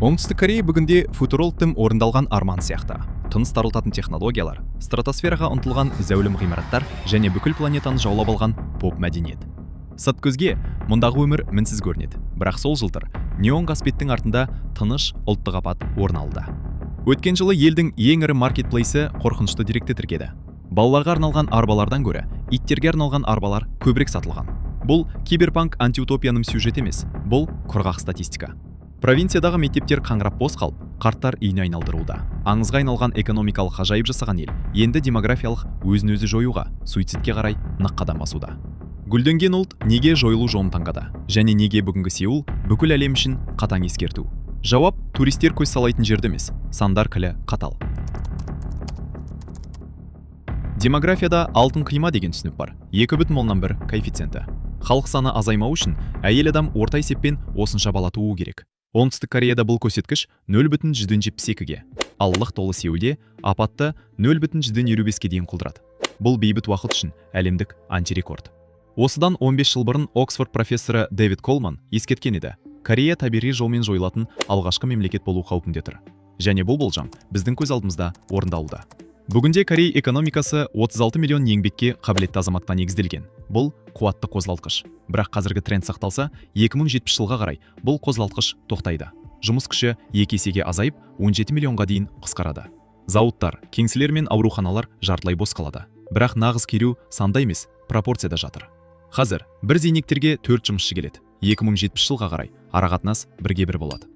Оңтүстік Корея бүгінде футурологтың орындалған арман сияқты. Тыныс тарылтатын технологиялар, стратосфераға ұмтылған зәулім ғимараттар және бүкіл планетаны жаулап алған поп мәдениет. Сырт көзге мұндағы өмір мінсіз көрінеді, бірақ сол жылтыр неон қасбеттің артында тыныш ұлттық апат орын алды. Өткен жылы елдің ең ірі маркетплейсі қорқынышты деректі тіркеді. Балаларға арналған арбалардан гөрі иттерге арналған арбалар көбірек сатылған. Бұл киберпанк антиутопияның сюжеті емес, бұл құрғақ статистика. Провинциядағы мектептер қаңырап бос қалып, қарттар үйіне айналдырылуда. Аңызға айналған экономикалық ғажайып жасаған ел енді демографиялық өзін-өзі жоюға, суицидке қарай нық қадам басуда. Гүлденген ұлт неге жойылу жолын таңдады және неге бүгінгі Сеул бүкіл әлем үшін қатаң ескерту? Жауап туристер көз салайтын жерде емес, сандар кілі қатал. Демографияда алтын қима деген түсінік бар. 2,1 коэффициенті. Халық саны азаймау үшін әйел адам орта есеппен осынша бала тууы керек. Оңтүстік Кореяда бұл көрсеткіш 0,72-ге, ал лық толы Сеулде апатты 0,25-ге дейін құлдырады. Бұл бейбіт уақыт үшін әлемдік антирекорд. Осыдан 15 жыл бұрын Оксфорд профессоры Дэвид Колман ескерткен еді. Корея табиғи жолмен жойылатын алғашқы мемлекет болу қаупінде тұр. Және бұл болжам біздің көз алдымызда орындалуда. Бүгінде Корея экономикасы 36 миллион еңбекке қабілетті азаматқа негізделген. Бұл қуатты қозғалтқыш. Бірақ қазіргі тренд сақталса, 2070 жылға қарай бұл қозғалтқыш тоқтайды. Жұмыс күші 2 есеге азайып, 17 миллионға дейін қысқарады. Зауыттар, кеңселер мен ауруханалар жартылай бос қалады. Бірақ нағыз кереу санда емес, пропорцияда жатыр. Қазір бір зейнектерге 4 жұмысшы келеді. 2070 жылға қарай арақатынас 1-1 болады.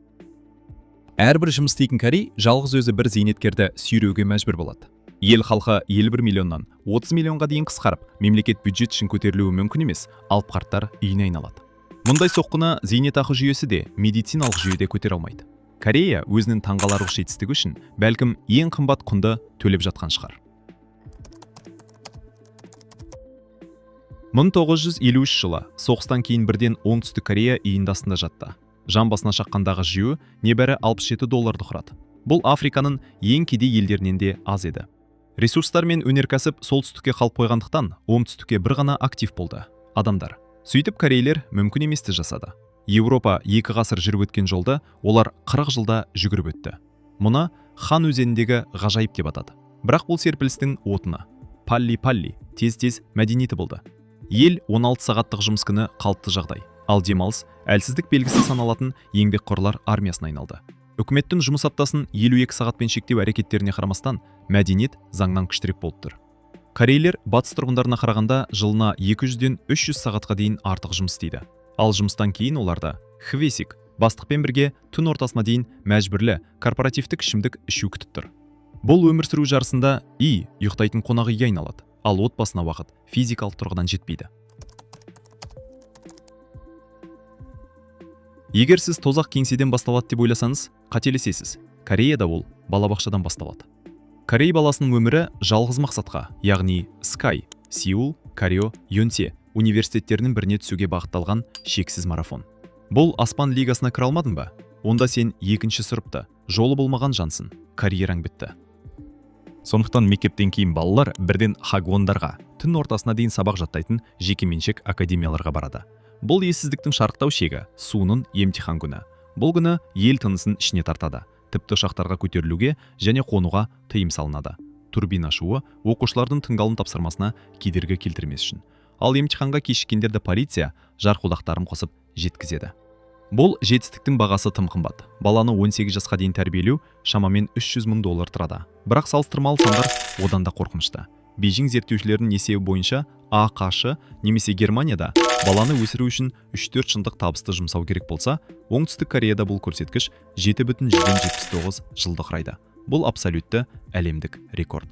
Әрбір жұмыс істейтін Корей жалғыз өзі бір зейнеткерді сүйреуге мәжбүр болады. Ел халқы 51 миллионнан 30 миллионға дейін қысқарып, мемлекет бюджет үшін көтерілуі мүмкін емес, алып қарттар үйіне айналады. Мұндай соққыны зейнетақы жүйесі де, медициналық жүйеде көтере алмайды. Корея өзінің таңғаларлық жетістігі үшін бәлкім ең қымбат құнды төлеп жатқан шығар. 1953 жылы соғыстан кейін бірден Оңтүстік Корея иіндастында жатты. Жан басына шаққандағы жүйе небәрі $67 құрады. Бұл Африканың ең кедей елдерінен де аз еді. Ресурстар мен өнеркәсіп солтүстікке қалып қойғандықтан, оңтүстікке бір ғана актив болды – адамдар. Сөйтіп корейлер мүмкін еместі жасады. Еуропа 2 ғасыр жүріп өткен жолды олар 40 жылда жүгіріп өтті. Мұны Хан өзеніндегі ғажайып деп атады. Бірақ бұл серпілістің отыны палли тез-тез мәдениеті болды. Ел 16 сағаттық жұмыс күні қалыпты жағдай, ал демалыс әлсіздік белгісі саналатын еңбекқорлар армиясына айналды. Үкіметтің жұмыс аптасын 52 сағатпен шектеу әрекеттеріне қарамастан, мәдениет заңнан күштірек болып тұр. Корейлер батыс тұрғындарына қарағанда жылына 200-ден 300 сағатқа дейін артық жұмыс істейді. Ал жұмыстан кейін оларда хвесик, бастықпен бірге түн ортасына дейін мәжбүрлі корпоративтік ішімдік ішу күтіп тұр. Бұл өмір сүру жарысында ұйықтайтын қонақ үйге айналады, ал отбасына уақыт физикалық тұрғыдан жетпейді. Егер сіз тозақ кеңседен басталады деп ойласаңыз, қателесесіз. Кореяда ол балабақшадан басталады. Корей баласының өмірі жалғыз мақсатқа, яғни Скай, Сеул, Корей, Йонсе университеттерінің біріне түсуге бағытталған шексіз марафон. Бұл аспан лигасына кіре алмадың ба? Онда сен екінші сұрыпты, жолы болмаған жансың, карьераң бітті. Сондықтан мектептен кейін балалар бірден хагвондарға, түн ортасына дейін сабақ жаттайтын жекеменшік академияларға барады. Бұл ессіздіктің шарықтау шегі, суының емтихан күні. Бұл күні ел тынысын ішіне тартады. Тіпті ұшақтарға көтерілуге және қонуға тыйым салынады. Турбина ашуы оқушылардың тыңғалын тапсырмасына кедергі келтірмес үшін. Ал емтиханға кешіккендерді полиция жарқұлақтарын қосып жеткізеді. Бұл жетістіктің бағасы тым қымбат. Баланы 18 жасқа дейін тәрбиелеу шамамен $300,000 тұрады. Бірақ салыстырмалы сандар одан да қорқынышты. Бейжің зерттеушілерінің есебі бойынша ақш немесе Германияда баланы өсіру үшін 3-4 жылдық табысты жұмсау керек болса, Оңтүстік Кореяда бұл көрсеткіш 7,79 жылды құрайды. Бұл абсолютті әлемдік рекорд.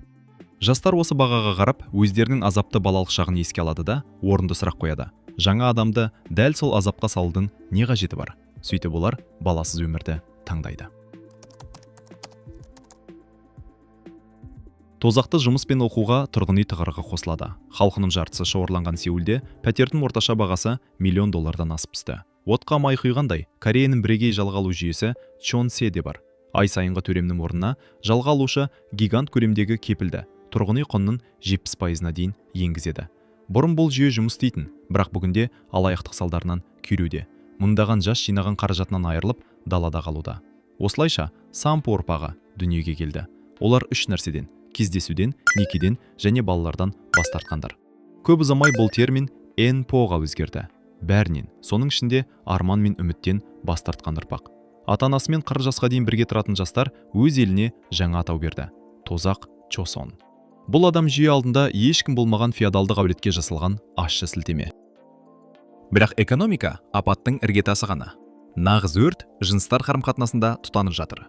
Жастар осы бағаға қарап, өздерінің азапты балалық шағын еске алады да, орынды сұрақ қояды. Жаңа адамды дәл сол азапқа салудың не қажеті бар? Сөйтіп олар баласыз өмірді таңдайды. Тозақты жұмыс пен оқуға тұрғын үй тығырығы қосылады. Халқының жартысы шоғырланған Сеулде пәтердің орташа бағасы $1 миллион асып түсті. Отқа май құйғандай, Кореяның бірегей жалға алу жүйесі Чонсе де бар. Ай сайынғы төлемнің орнына жалға алушы гигант көлемдегі кепілді тұрғын үй құнының 70%-на дейін енгізеді. Бұрын бұл жүйе жұмыс істейтін, бірақ бүгінде алаяқтық салдарынан күйреуде. Мыңдаған жас жинаған қаражатынан айырылып, далада қалуда. Осылайша сампо ұрпағы дүниеге келді. Олар 3 нәрседен: кездесуден, некеден және балалардан бас тартқандар. Көп ұзамай бұл термин НПО-ға өзгерді. Бәрінен, соның ішінде арман мен үміттен бас тартқан ұрпақ. Ата-анасымен 40 жасқа дейін бірге тұратын жастар өз еліне жаңа атау берді: Тозақ Чосон. Бұл адам жүйе алдында ешкім болмаған феодалдық әулетке жасалған ащы сілтеме. Бірақ экономика апаттың іргетасы ғана. Нағыз өрт жыныстар қарым-қатынасында тұтанып жатыр.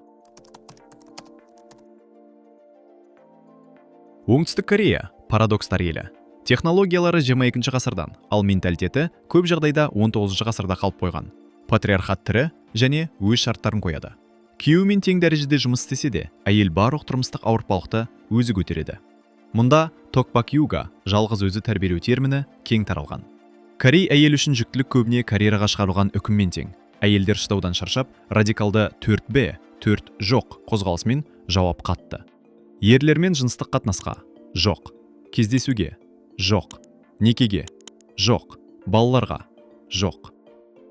Оңтүстік Корея парадокстар елі. Технологиялары 22 ғасырдан, ал менталитеті көп жағдайда 19 ғасырда қалып қойған. Патриархат тірі және өз шарттарын қояды. Күйеуімен тең дәрежеде жұмыс істесе де, әйел барлық тұрмыстық ауыртпалықты өзі көтереді. Мұнда токпак юга, жалғыз өзі тәрбиелеу терміні кең таралған. Корей әйел үшін жүктілік көбіне карьераға шығарылған үкіммен тең. Әйелдер шыдаудан шаршап, радикалды 4Б, 4 жоқ қозғалысымен жауап қатты. Ерлермен жыныстық қатынасқа жоқ, кездесуге жоқ, некеге жоқ, балаларға жоқ.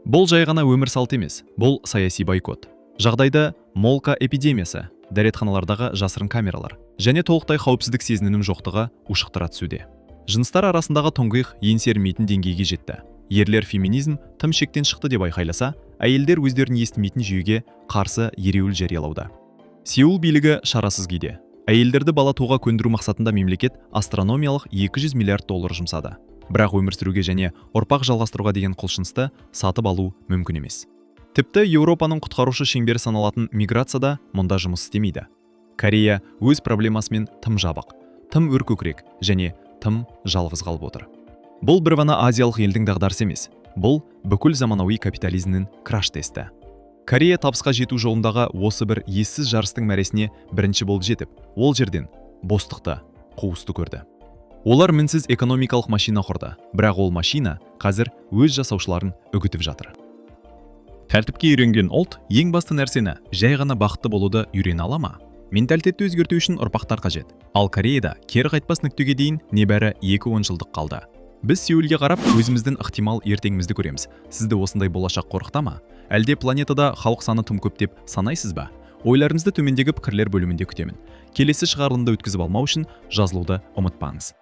Бұл жай ғана өмір салты емес, бұл саяси бойкот. Жағдайда молка эпидемиясы, дәретханалардағы жасырын камералар және толықтай қауіпсіздік сезінінің жоқтығы ушықтыра түсуде. Жыныстар арасындағы тұңғиық еңсермейтін деңгейге жетті. Ерлер феминизм тым шектен шықты деп айқайласа, әйелдер өздерін естімейтін жүйеге қарсы ереуіл жариялауда. Сеул билігі шарасыз күйде. Әйелдерді бала тууға көндіру мақсатында мемлекет астрономиялық 200 миллиард доллар жұмсады. Бірақ өмір сүруге және ұрпақ жалғастыруға деген құлшынысты сатып алу мүмкін емес. Тіпті Еуропаның құтқарушы шеңбері саналатын миграцияда мұнда жұмыс істемейді. Корея өз проблемасымен тым жабық, тым өркөкірек және тым жалғыз қалып отыр. Бұл бір ғана азиялық елдің дағдарысы емес, бұл бүкіл заманауи капитализмнің краш-тесті. Корея табысқа жету жолындағы осы бір ессіз жарыстың мәресіне бірінші болып жетіп, ол жерден бостықты, қуысты көрді. Олар мінсіз экономикалық машина құрды, бірақ ол машина қазір өз жасаушыларын үгітіп жатыр. Тәртіпке үйренген ұлт ең басты нәрсені жай ғана бақытты болуды үйрене ала ма? Менталитетті өзгерту үшін ұрпақтар қажет. Ал Кореяда кері қайтпас нүктеге дейін небәрі 2 жылдық қалды. Біз Сеулге қарап өзіміздің ықтимал ертеңімізді көреміз. Сізді осындай болашақ қорқыта ма? Әлде планетада халық саны тым көп деп санайсыз ба? Ойларыңызды төмендегі пікірлер бөлімінде күтемін. Келесі шығарылымды өткізіп алмау үшін жазылуды ұмытпаңыз.